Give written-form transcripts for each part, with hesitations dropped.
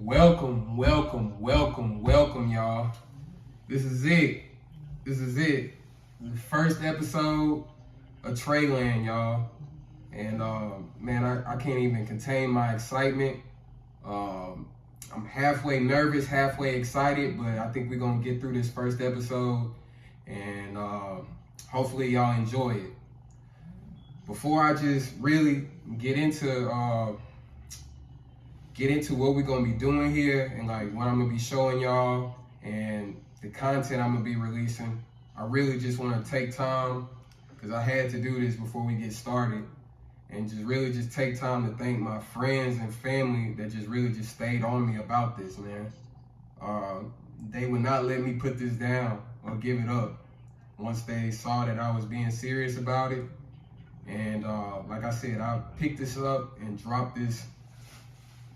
Welcome, y'all. This is it. The first episode of TR3LAND, y'all. And man, I can't even contain my excitement. I'm halfway nervous, halfway excited, but I think we're gonna get through this first episode, and hopefully y'all enjoy it. Before I just really get into what we're gonna be doing here and like what I'm gonna be showing y'all and the content I'm gonna be releasing, I really just want to take time, because I had to do this before we get started, and just take time to thank my friends and family that just really just stayed on me about this, man. They would not let me put this down or give it up once they saw that I was being serious about it. And like I said, I picked this up and dropped this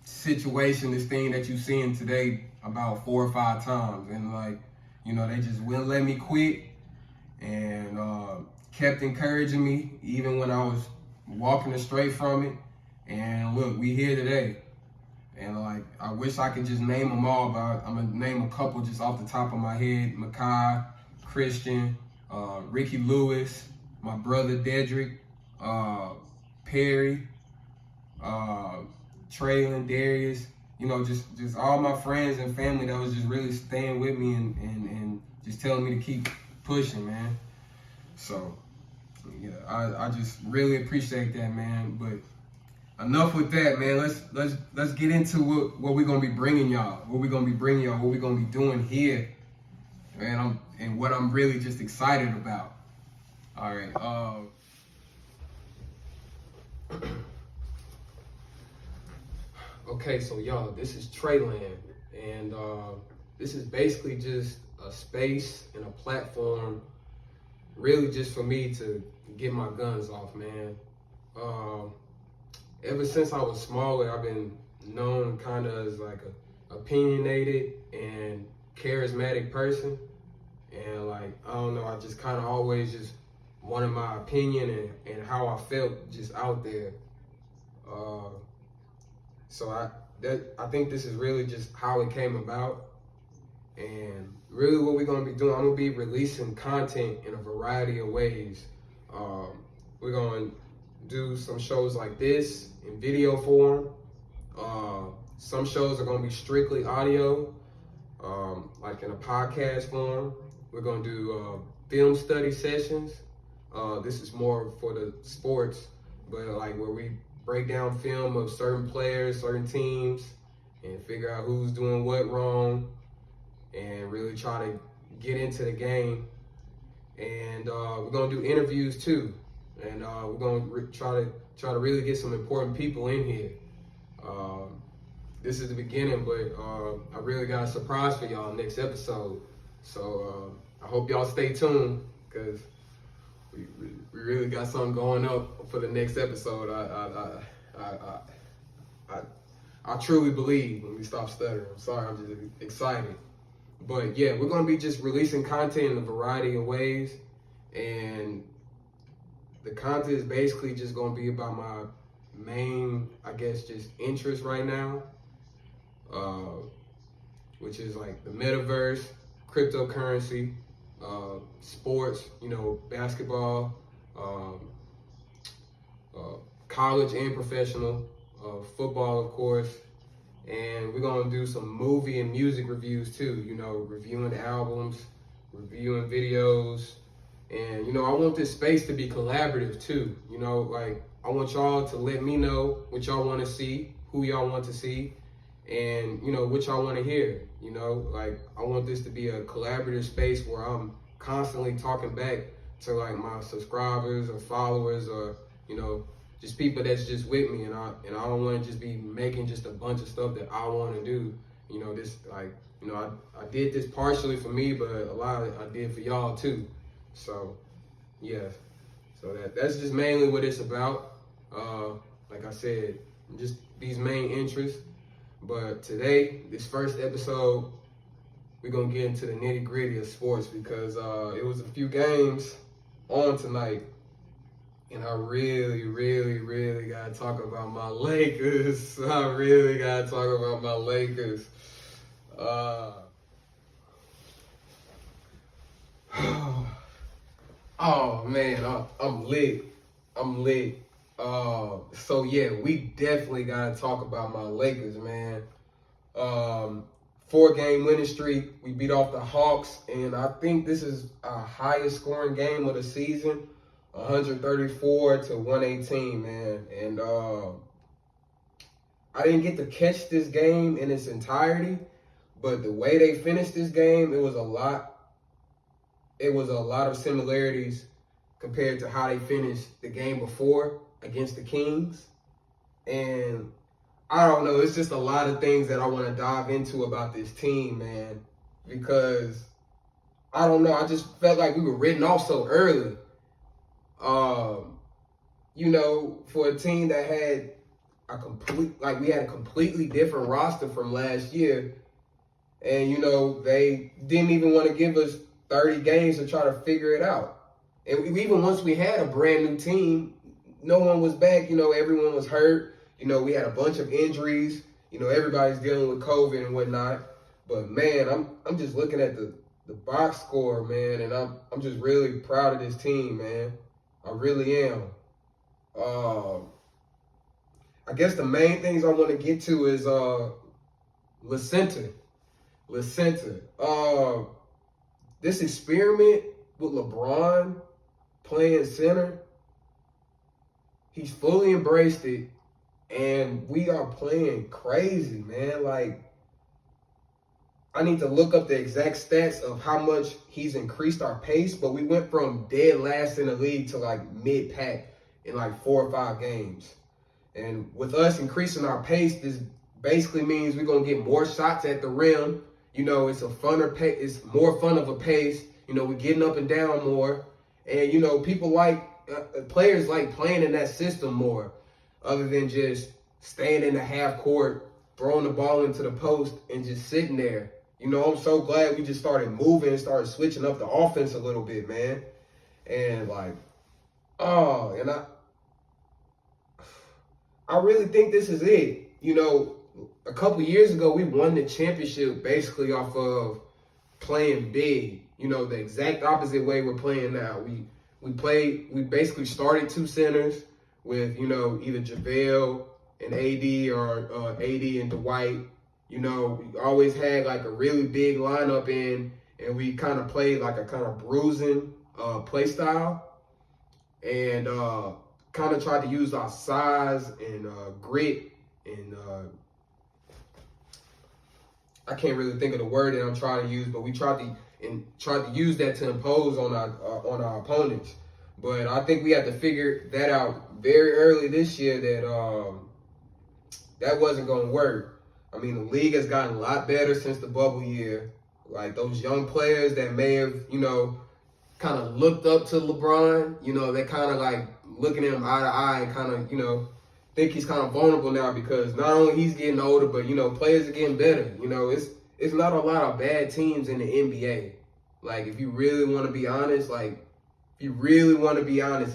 situation, this thing that you seeing today about 4 or 5 times, and they just wouldn't let me quit, and kept encouraging me even when I was walking astray from it. And look, we here today, and I wish I could just name them all, but I'm gonna name a couple just off the top of my head: Makai, Christian, Ricky Lewis, my brother Dedrick, Perry, Traylon, Darius, just all my friends and family that was just really staying with me and just telling me to keep pushing, man. So, yeah, I just really appreciate that, man. But enough with that, man. Let's get into what we're gonna be bringing y'all. What we're gonna be doing here, man. And what I'm really just excited about. All right. Okay, so y'all, this is TR3LAND, and this is basically just a space and a platform, really just for me to get my guns off, man. Ever since I was smaller, I've been known kind of as like a opinionated and charismatic person, and I don't know, I just kind of always just wanted my opinion and how I felt just out there. So I think this is really just how it came about. And really what we're gonna be doing, I'm gonna be releasing content in a variety of ways. We're gonna do some shows like this in video form. Some shows are gonna be strictly audio, like in a podcast form. We're gonna do film study sessions. This is more for the sports, but where we break down film of certain players, certain teams, and figure out who's doing what wrong, and really try to get into the game. And we're gonna do interviews too, and we're gonna try to really get some important people in here. This is the beginning, but I really got a surprise for y'all next episode. So I hope y'all stay tuned, because we really got something going up for the next episode. I truly believe. Let me stop stuttering. I'm sorry, I'm just excited. But yeah, we're gonna be just releasing content in a variety of ways, and the content is basically just gonna be about my main, I guess, just interest right now, which is like the metaverse, cryptocurrency, sports, basketball, college and professional, football, of course. And we're gonna do some movie and music reviews too, reviewing albums, reviewing videos. And, I want this space to be collaborative too. I want y'all to let me know what y'all wanna see, who y'all want to see, and, what y'all wanna hear. I want this to be a collaborative space where I'm constantly talking back to my subscribers or followers, or, just people that's just with me, and I don't want to just be making just a bunch of stuff that I want to do. I did this partially for me, but a lot of it I did for y'all too. So, yeah. So that's just mainly what it's about. Like I said, just these main interests. But today, this first episode, we're gonna get into the nitty-gritty of sports, because it was a few games on tonight. And I really gotta talk about my Lakers. I really gotta talk about my Lakers. Uh, oh man, I'm lit. I'm lit. So yeah, we definitely gotta talk about my Lakers, man. 4-game winning streak. We beat off the Hawks, and I think this is our highest scoring game of the season. 134 to 118, man. And I didn't get to catch this game in its entirety, but the way they finished this game, it was a lot. It was a lot of similarities compared to how they finished the game before against the Kings. And I don't know, it's just a lot of things that I want to dive into about this team, man, because I don't know, I just felt like we were written off so early. You know, for a team that had we had a completely different roster from last year, and you know, they didn't even want to give us 30 games to try to figure it out. And even once we had a brand new team, no one was back. You know, everyone was hurt. You know, we had a bunch of injuries. You know, everybody's dealing with COVID and whatnot. But man, I'm just looking at the box score, man, and I'm just really proud of this team, man. I really am. I guess the main things I want to get to is LaCenter. This experiment with LeBron playing center, he's fully embraced it, and we are playing crazy, man. Like, I need to look up the exact stats of how much he's increased our pace, but we went from dead last in the league to like mid-pack in like 4 or 5 games. And with us increasing our pace, this basically means we're gonna get more shots at the rim. You know, it's more fun of a pace. You know, we're getting up and down more, and you know, players like playing in that system more, other than just staying in the half court, throwing the ball into the post, and just sitting there. You know, I'm so glad we just started moving and started switching up the offense a little bit, man. And like, and I really think this is it. You know, a couple years ago, we won the championship basically off of playing big. You know, the exact opposite way we're playing now. We basically started 2 centers with, you know, either JaVale and AD or AD and Dwight. You know, we always had like a really big lineup and we kind of played like a kind of bruising play style, and kind of tried to use our size and grit and I can't really think of the word that I'm trying to use, but we tried to use that to impose on our opponents. But I think we had to figure that out very early this year that that wasn't going to work. I mean, the league has gotten a lot better since the bubble year. Like, those young players that may have, you know, kind of looked up to LeBron, you know, they kind of like looking at him eye to eye and kind of, you know, think he's kind of vulnerable now because not only he's getting older, but, you know, players are getting better. You know, it's not a lot of bad teams in the NBA. Like, if you really want to be honest,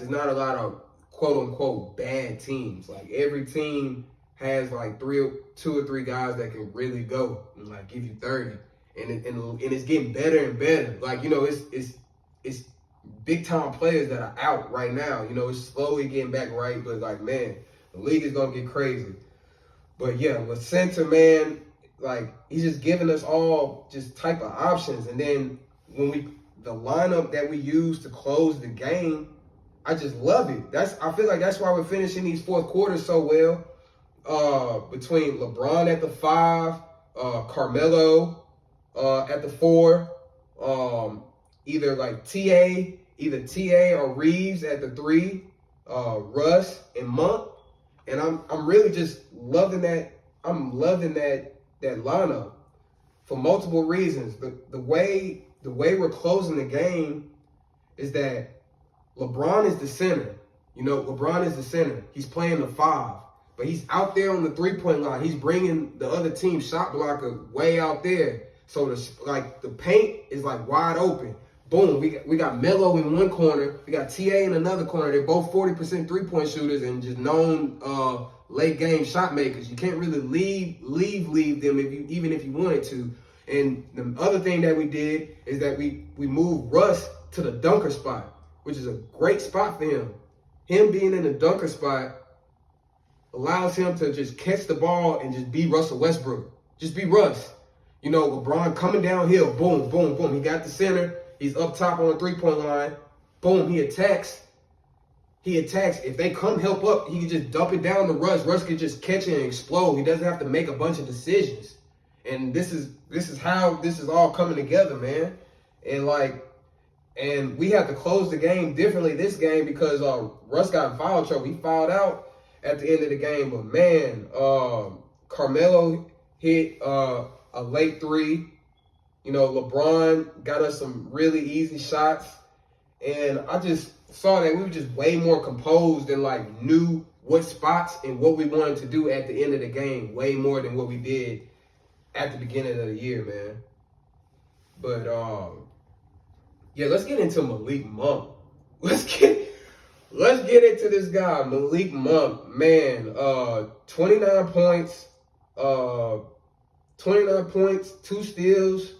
it's not a lot of quote-unquote bad teams. Like, every team has like 2 or 3 guys that can really go and like give you 30, and it's getting better and better. Like, you know, it's big time players that are out right now. You know, it's slowly getting back right, but like, man, the league is gonna get crazy. But yeah, with center, man, like, he's just giving us all just type of options, and then the lineup that we use to close the game, I just love it. I feel like that's why we're finishing these fourth quarters so well. Between LeBron at the 5, Carmelo at the 4, either TA or Reeves at the 3, Russ and Monk, and I'm really just loving that. I'm loving that lineup for multiple reasons. The way we're closing the game is that LeBron is the center. You know, LeBron is the center. He's playing the 5. But he's out there on the 3-point line. He's bringing the other team's shot blocker way out there. So the paint is like wide open. Boom, we got Melo in one corner, we got TA in another corner. They're both 40% three-point shooters and just known late game shot makers. You can't really leave them even if you wanted to. And the other thing that we did is that we moved Russ to the dunker spot, which is a great spot for him. Him being in the dunker spot allows him to just catch the ball and just be Russell Westbrook. Just be Russ. You know, LeBron coming downhill, boom, boom, boom. He got the center. He's up top on the three-point line. Boom, he attacks. If they come help up, he can just dump it down to Russ. Russ can just catch it and explode. He doesn't have to make a bunch of decisions. And this is how this is all coming together, man. And we have to close the game differently this game because Russ got in foul trouble. He fouled out at the end of the game. But man, Carmelo hit a late three. You know, LeBron got us some really easy shots. And I just saw that we were just way more composed and like knew what spots and what we wanted to do at the end of the game, way more than what we did at the beginning of the year, man. But yeah, let's get into Malik Monk. Let's get into this guy, Malik Monk. Man, 29 points, 2 steals,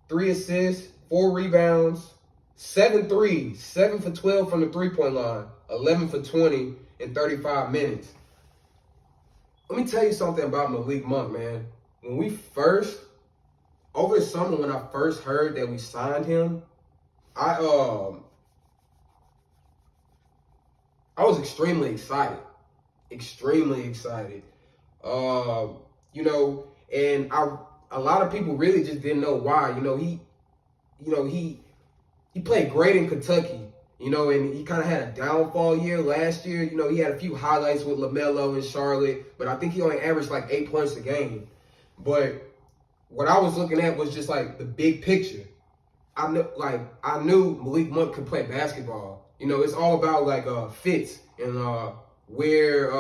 3 assists, 4 rebounds, 7 threes, 7 for 12 from the three-point line, 11 for 20 in 35 minutes. Let me tell you something about Malik Monk, man. Over the summer when I first heard that we signed him, I was extremely excited. You know, and a lot of people really just didn't know why. He played great in Kentucky, you know, and he kind of had a downfall year last year. You know, he had a few highlights with LaMelo in Charlotte, but I think he only averaged like 8 points a game. But what I was looking at was just like the big picture. I knew Malik Monk could play basketball. You know, it's all about like fits and where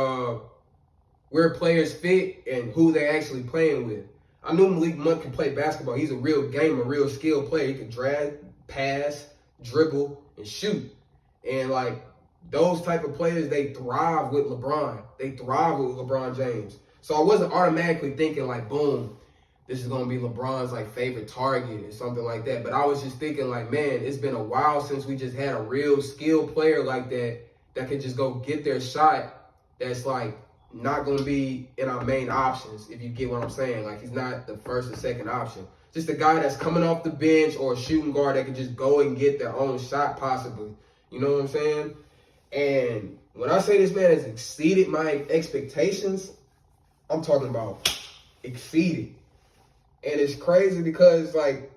players fit and who they're actually playing with. I knew Malik Monk could play basketball. He's a real gamer, real skilled player. He can drag, pass, dribble, and shoot. And like those type of players, they thrive with LeBron. They thrive with LeBron James. So I wasn't automatically thinking like, boom, this is going to be LeBron's like favorite target or something like that. But I was just thinking like, man, it's been a while since we just had a real skilled player like that could just go get their shot that's like not going to be in our main options, if you get what I'm saying. Like he's not the first or second option. Just a guy that's coming off the bench or a shooting guard that can just go and get their own shot possibly. You know what I'm saying? And when I say this man has exceeded my expectations, I'm talking about exceeded. And it's crazy because, like,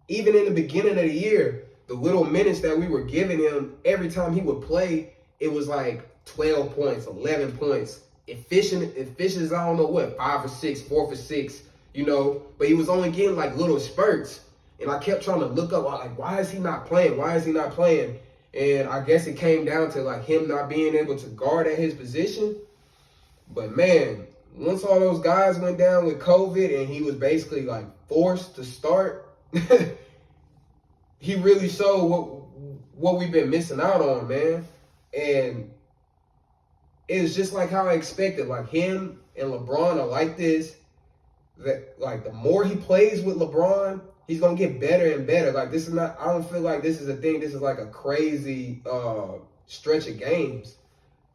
even in the beginning of the year, the little minutes that we were giving him, every time he would play, it was like 12 points, 11 points. Efficient as I don't know what, 5 for 6, 4 for 6, you know. But he was only getting, like, little spurts. And I kept trying to look up, like, why is he not playing? Why is he not playing? And I guess it came down to, like, him not being able to guard at his position. But, man, once all those guys went down with COVID and he was basically like forced to start, he really showed what we've been missing out on, man. And it's just like how I expected. Like him and LeBron are like this. That like the more he plays with LeBron, he's gonna get better and better. Like this is not. I don't feel like this is a thing. This is like a crazy stretch of games.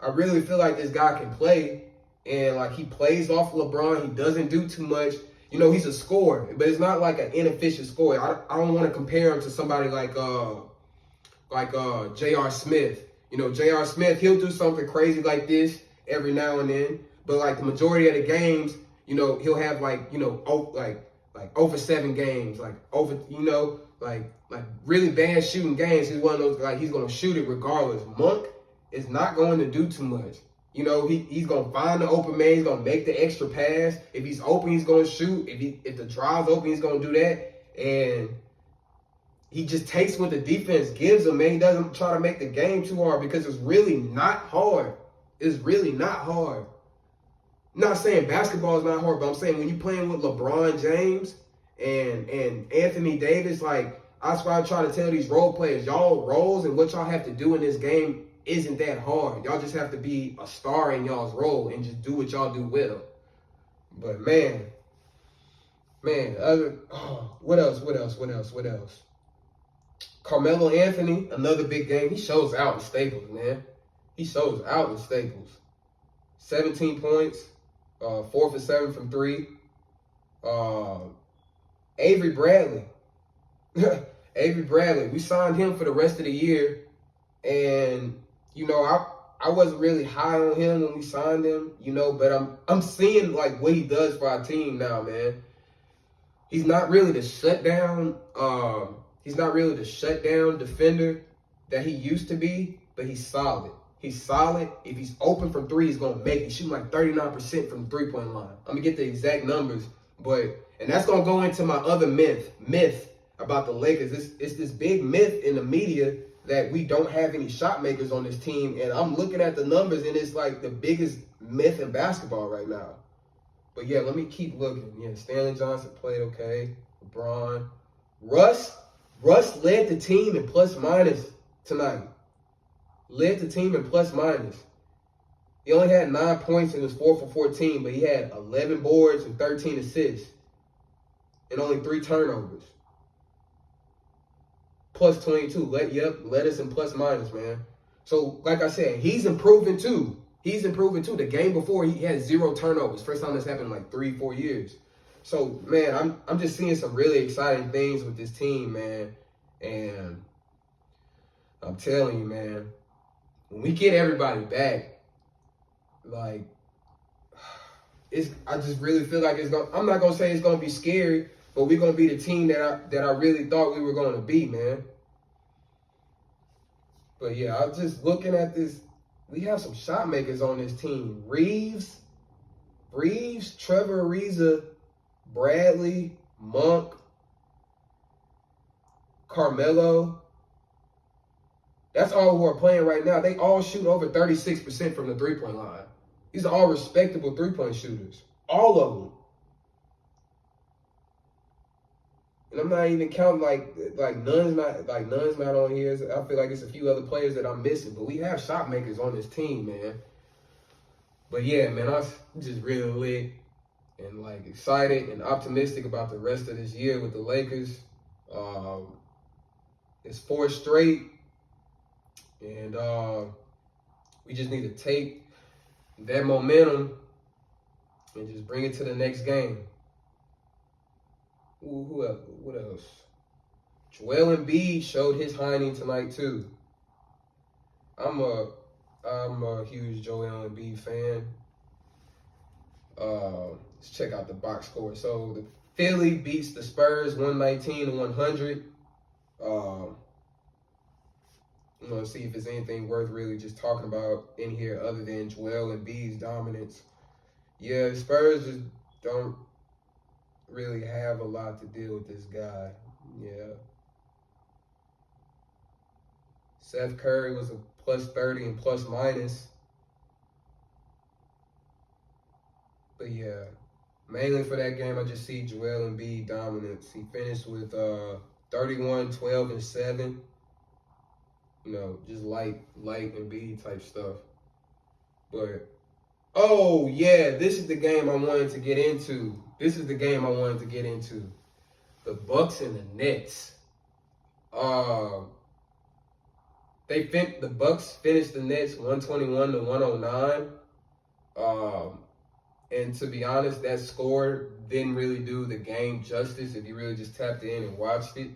I really feel like this guy can play. And, like, he plays off LeBron. He doesn't do too much. You know, he's a scorer, but it's not like an inefficient scorer. I don't want to compare him to somebody like J.R. Smith. You know, J.R. Smith, he'll do something crazy like this every now and then. But, like, the majority of the games, you know, he'll have, like, you know, over 7 games. Like, like really bad shooting games. He's one of those, like, he's going to shoot it regardless. Monk is not going to do too much. You know, he's going to find the open man. He's going to make the extra pass. If he's open, he's going to shoot. If the drive's open, he's going to do that. And he just takes what the defense gives him, man. He doesn't try to make the game too hard because it's really not hard. It's really not hard. I'm not saying basketball is not hard, but I'm saying when you're playing with LeBron James and Anthony Davis, like, That's why I try to tell these role players, y'all roles and what y'all have to do in this game isn't that hard. Y'all just have to be a star in y'all's role and just do what y'all do well. But man, what else? Carmelo Anthony, another big game. He shows out in Staples, man. He shows out in Staples. 17 points, 4 for 7 from 3. Avery Bradley. Avery Bradley. We signed him for the rest of the year. And, you know, I wasn't really high on him when we signed him, you know, but I'm seeing like what he does for our team now, man. He's not really the shutdown defender that he used to be, but he's solid. He's solid. If he's open from 3, he's gonna make it. He's shooting like 39% from the 3-point line. I'm gonna get the exact numbers, and that's gonna go into my other myth about the Lakers. It's this big myth in the media that we don't have any shot makers on this team, and I'm looking at the numbers, and it's like the biggest myth in basketball right now. But yeah, let me keep looking. Yeah, Stanley Johnson played okay. LeBron. Russ led the team in plus minus tonight. Led the team in plus minus. He only had 9 points and was 4 for 14, but he had 11 boards and 13 assists and only 3 turnovers. Plus 22. Led us in plus minus, man. So, like I said, he's improving too. The game before, he had 0 turnovers. First time this happened in like 3-4 years. So, man, I'm just seeing some really exciting things with this team, man. And I'm telling you, man, when we get everybody back, like, I just really feel like I'm not gonna say it's gonna be scary, but we're gonna be the team that I really thought we were gonna be, man. But yeah, I'm just looking at this. We have some shot makers on this team. Reeves, Trevor Ariza, Bradley, Monk, Carmelo. That's all who are playing right now. They all shoot over 36% from the 3-point line. These are all respectable 3-point shooters. All of them. And I'm not even counting like Nunn's not on here. I feel like it's a few other players that I'm missing. But we have shot makers on this team, man. But yeah, man, I'm just really lit and like excited and optimistic about the rest of this year with the Lakers. It's 4 straight. And we just need to take that momentum and just bring it to the next game. Ooh, who else? What else? Joel Embiid showed his hiney tonight too. I'm a huge Joel Embiid fan. Let's check out the box score. So the Philly beats the Spurs 119-100. I'm gonna see if there's anything worth really just talking about in here other than Joel Embiid's dominance. Yeah, the Spurs just don't really have a lot to deal with this guy. Yeah. Seth Curry was a plus 30 and plus minus. But yeah, mainly for that game, I just see Joel Embiid dominance. He finished with 31, 12, and 7. You know, just light Embiid type stuff. But, oh yeah, this is the game I wanted to get into. The Bucks and the Nets. The Bucks finished the Nets 121-109. And to be honest, that score didn't really do the game justice if you really just tapped in and watched it.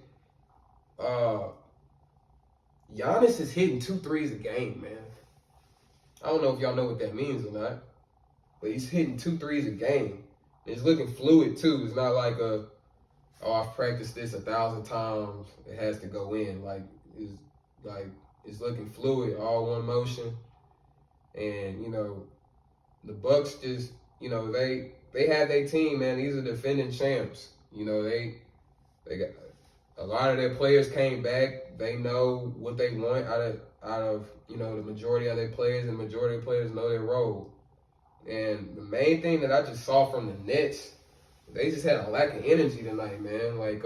Giannis is hitting 2 threes a game, man. I don't know if y'all know what that means or not, but he's hitting 2 threes a game. It's looking fluid too. It's not like I've practiced this 1,000 times. It has to go in. It's looking fluid, all one motion. And you know, the Bucks just, you know, they have their team, man. These are defending champs. You know, they got a lot of their players came back. They know what they want out of you know, the majority of their players, and the majority of players know their role. And the main thing that I just saw from the Nets, they just had a lack of energy tonight, man. Like,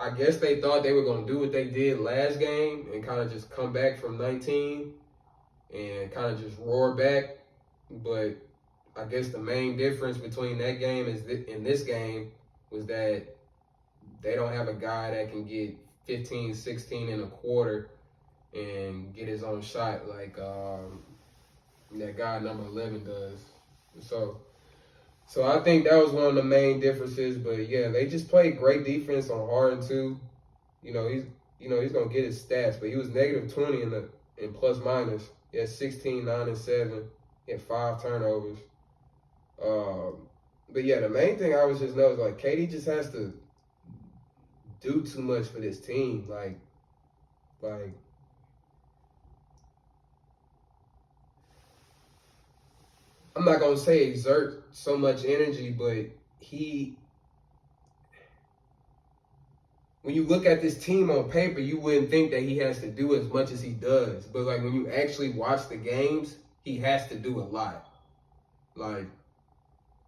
I guess they thought they were going to do what they did last game and kind of just come back from 19 and kind of just roar back. But I guess the main difference between that game and this game was that they don't have a guy that can get 15, 16 in a quarter and get his own shot like that guy number 11 does. So I think that was one of the main differences. But yeah, they just played great defense on Harden too. He's gonna get his stats, but he was negative 20 in plus minus. He had 16, 9, and 7. He had 5 turnovers. But yeah, the main thing I was just know is like KD just has to do too much for this team. Like I'm not gonna say exert so much energy, but when you look at this team on paper, you wouldn't think that he has to do as much as he does. But like when you actually watch the games, he has to do a lot. Like,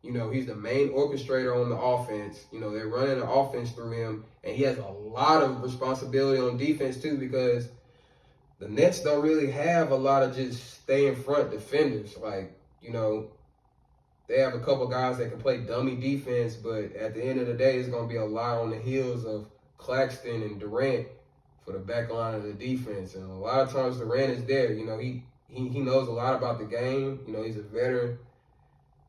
he's the main orchestrator on the offense. They're running the offense through him, and he has a lot of responsibility on defense too, because the Nets don't really have a lot of just stay in front defenders. Like, they have a couple guys that can play dummy defense, but at the end of the day, it's going to be a lot on the heels of Claxton and Durant for the back line of the defense. And a lot of times Durant is there. He knows a lot about the game. He's a veteran.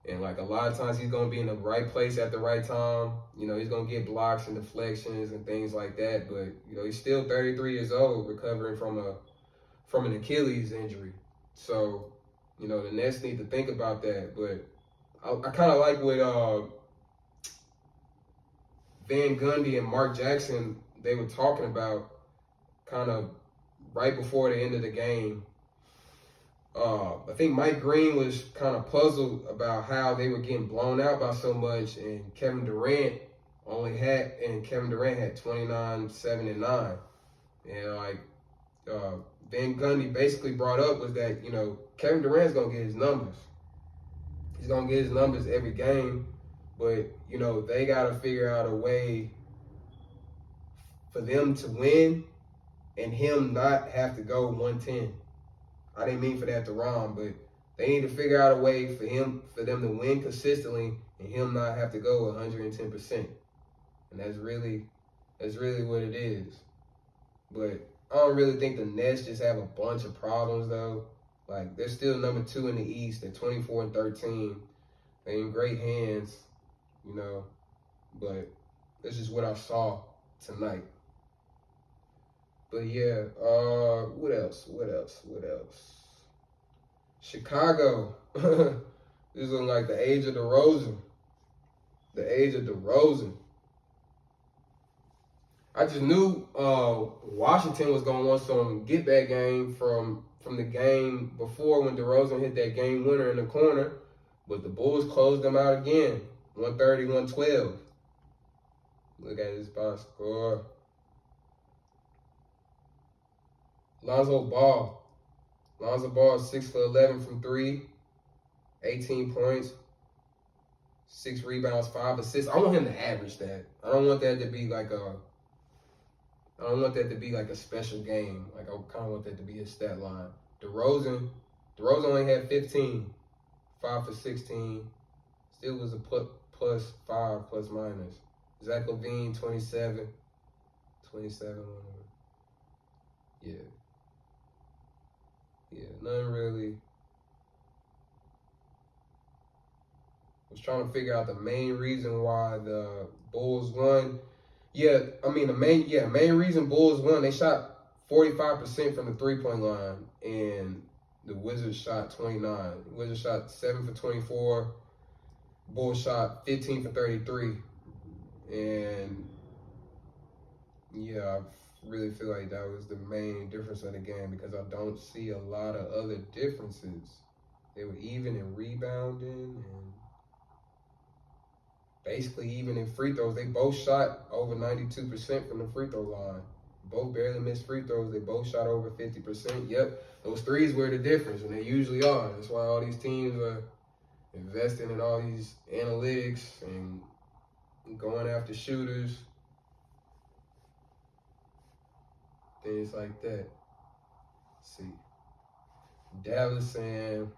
And, like, a lot of times he's going to be in the right place at the right time. He's going to get blocks and deflections and things like that. But, he's still 33 years old, recovering from an Achilles injury. So, the Nets need to think about that. But I kind of like what Van Gundy and Mark Jackson, they were talking about kind of right before the end of the game. I think Mike Green was kind of puzzled about how they were getting blown out by so much, and Kevin Durant had 29, 7, and 9. And Van Gundy basically brought up was that, Kevin Durant's going to get his numbers. He's going to get his numbers every game, but, they got to figure out a way for them to win and him not have to go 110. I didn't mean for that to rhyme, but they need to figure out a way for them to win consistently and him not have to go 110%. And that's really what it is. But I don't really think the Nets just have a bunch of problems though. Like, they're still number 2 in the East at 24-13. They're in great hands, but that's just what I saw tonight. But yeah, what else? Chicago. This is like the age of DeRozan. I just knew Washington was gonna want some get back game from the game before when DeRozan hit that game winner in the corner, but the Bulls closed them out again, 130-112. Look at this box score. Lonzo Ball is 6 for 11 from 3, 18 points, 6 rebounds, 5 assists. I want him to average that. I don't want that to be like a special game. Like, I kind of want that to be his stat line. DeRozan only had 15, 5 for 16. Still was a plus 5, plus minus. Zach LaVine, 27. Yeah, nothing really. I was trying to figure out the main reason why the Bulls won. The main reason Bulls won, they shot 45% from the three-point line, and the Wizards shot 29. The Wizards shot 7 for 24. Bulls shot 15 for 33. And yeah, I really feel like that was the main difference of the game because I don't see a lot of other differences. They were even in rebounding and basically even in free throws. They both shot over 92% from the free throw line. Both barely missed free throws. They both shot over 50%. Yep, those threes were the difference, and they usually are. That's why all these teams are investing in all these analytics and going after shooters. things like that. Let's see. Dallas saying